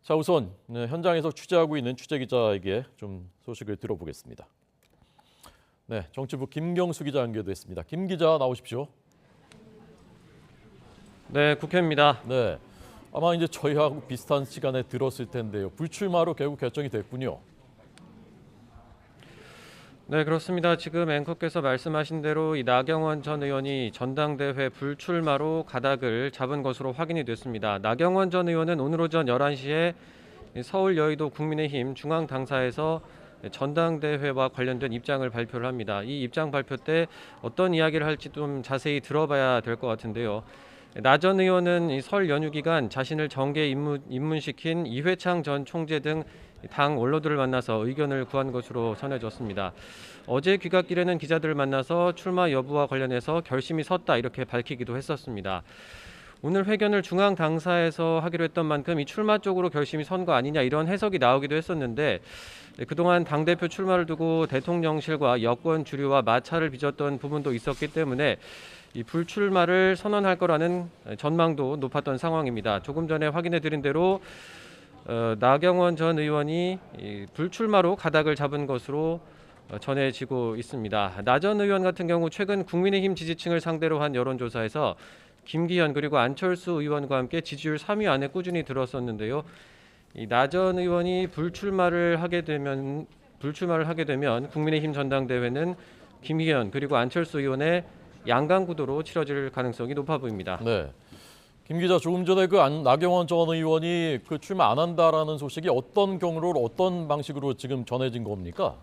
자, 우선 현장에서 취재하고 있는 취재기자에게 좀 소식을 들어보겠습니다. 네, 정치부 김경수 기자 연결됐습니다. 김 기자 나오십시오. 네, 국회입니다. 네, 아마 이제 저희하고 비슷한 시간에 들었을 텐데요. 불출마로 결국 결정이 됐군요. 네, 그렇습니다. 지금 앵커께서 말씀하신 대로 이 나경원 전 의원이 전당대회 불출마로 가닥을 잡은 것으로 확인이 됐습니다. 나경원 전 의원은 오늘 오전 11시에 서울 여의도 국민의힘 중앙당사에서 전당대회와 관련된 입장을 발표를 합니다. 이 입장 발표 때 어떤 이야기를 할지 좀 자세히 들어봐야 될 것 같은데요. 나 전 의원은 이 설 연휴 기간 자신을 정계에 입문시킨 이회창 전 총재 등 당 원로들을 만나서 의견을 구한 것으로 전해졌습니다. 어제 귀갓길에는 기자들을 만나서 출마 여부와 관련해서 결심이 섰다 이렇게 밝히기도 했었습니다. 오늘 회견을 중앙 당사에서 하기로 했던 만큼 이 출마 쪽으로 결심이 선 거 아니냐 이런 해석이 나오기도 했었는데 그동안 당대표 출마를 두고 대통령실과 여권 주류와 마찰을 빚었던 부분도 있었기 때문에 이 불출마를 선언할 거라는 전망도 높았던 상황입니다. 조금 전에 확인해 드린 대로 나경원 전 의원이 불출마로 가닥을 잡은 것으로 전해지고 있습니다. 나 전 의원 같은 경우 최근 국민의힘 지지층을 상대로 한 여론조사에서 김기현 그리고 안철수 의원과 함께 지지율 3위 안에 꾸준히 들었었는데요. 나 전 의원이 불출마를 하게 되면 국민의힘 전당대회는 김기현 그리고 안철수 의원의 양강 구도로 치러질 가능성이 높아 보입니다. 네, 김 기자 조금 전에 나경원 전 의원이 출마 안 한다라는 소식이 어떤 경로로 어떤 방식으로 지금 전해진 겁니까?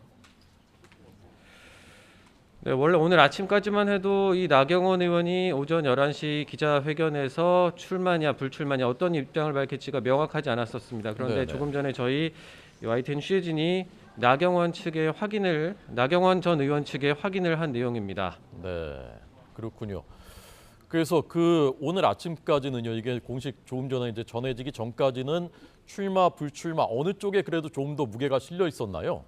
네, 원래 오늘 아침까지만 해도 이 나경원 의원이 오전 11시 기자회견에서 출마냐 불출마냐 어떤 입장을 밝힐지가 명확하지 않았었습니다. 그런데 네네. 조금 전에 저희 YTN 취재진이 나경원 전 의원 측에 확인을 한 내용입니다. 네, 그렇군요. 그래서 오늘 아침까지는요. 이게 공식 조금 전에 이제 전해지기 전까지는 출마 불출마 어느 쪽에 그래도 좀 더 무게가 실려 있었나요?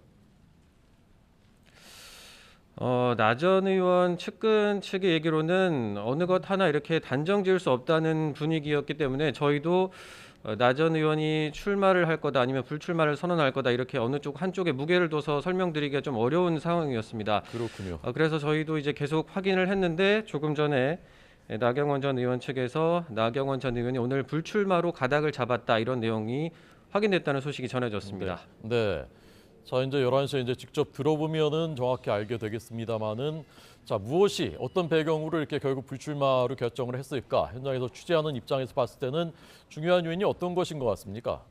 나 전 의원 측근 측의 얘기로는 어느 것 하나 이렇게 단정 지을 수 없다는 분위기였기 때문에 저희도 나 전 의원이 출마를 할 거다 아니면 불출마를 선언할 거다 이렇게 어느 쪽 한쪽에 무게를 둬서 설명드리기가 좀 어려운 상황이었습니다. 그렇군요. 그래서 저희도 이제 계속 확인을 했는데 조금 전에 나경원 전 의원 측에서 나경원 전 의원이 오늘 불출마로 가닥을 잡았다 이런 내용이 확인됐다는 소식이 전해졌습니다. 네. 자, 이제 11시에 이제 직접 들어보면은 정확히 알게 되겠습니다만은 자, 무엇이 어떤 배경으로 이렇게 결국 불출마로 결정을 했을까? 현장에서 취재하는 입장에서 봤을 때는 중요한 요인이 어떤 것인 것 같습니까?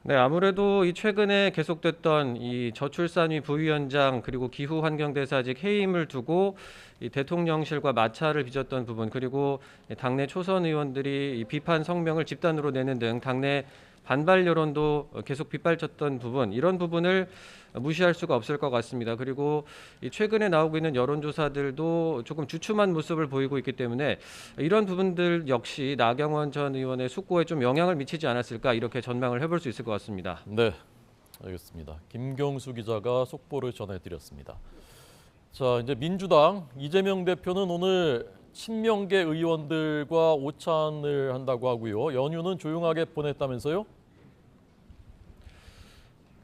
네, 아무래도 이 최근에 계속됐던 이 저출산위 부위원장 그리고 기후환경대사직 해임을 두고 이 대통령실과 마찰을 빚었던 부분 그리고 당내 초선 의원들이 이 비판 성명을 집단으로 내는 등 당내 반발 여론도 계속 빗발쳤던 부분 이런 부분을 무시할 수가 없을 것 같습니다. 그리고 이 최근에 나오고 있는 여론조사들도 조금 주춤한 모습을 보이고 있기 때문에 이런 부분들 역시 나경원 전 의원의 숙고에 좀 영향을 미치지 않았을까 이렇게 전망을 해볼 수 있을 것 같습니다. 네, 알겠습니다. 김경수 기자가 속보를 전해드렸습니다. 자, 이제 민주당 이재명 대표는 오늘 친명계 의원들과 오찬을 한다고 하고요. 연휴는 조용하게 보냈다면서요?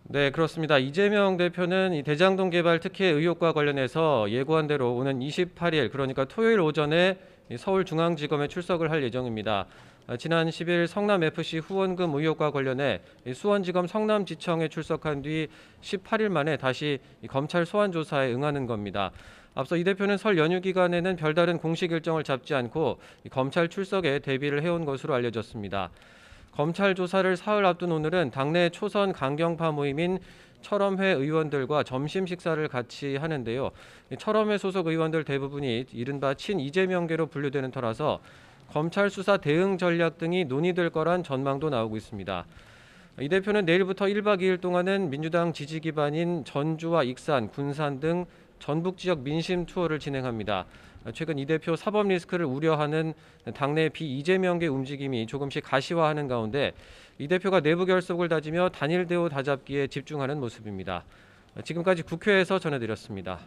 네, 그렇습니다. 이재명 대표는 이 대장동 개발 특혜 의혹과 관련해서 예고한 대로 오는 28일 그러니까 토요일 오전에 서울중앙지검에 출석을 할 예정입니다. 지난 10일 성남FC 후원금 의혹과 관련해 수원지검 성남지청에 출석한 뒤 18일 만에 다시 검찰 소환 조사에 응하는 겁니다. 앞서 이 대표는 설 연휴 기간에는 별다른 공식 일정을 잡지 않고 검찰 출석에 대비를 해온 것으로 알려졌습니다. 검찰 조사를 사흘 앞둔 오늘은 당내 초선 강경파 모임인 철험회 의원들과 점심 식사를 같이 하는데요. 철험회 소속 의원들 대부분이 이른바 친이재명계로 분류되는 터라서 검찰 수사 대응 전략 등이 논의될 거란 전망도 나오고 있습니다. 이 대표는 내일부터 1박 2일 동안은 민주당 지지 기반인 전주와 익산, 군산 등 전북 지역 민심 투어를 진행합니다. 최근 이 대표 사법 리스크를 우려하는 당내 비이재명계 움직임이 조금씩 가시화하는 가운데 이 대표가 내부 결속을 다지며 단일 대우 다잡기에 집중하는 모습입니다. 지금까지 국회에서 전해드렸습니다.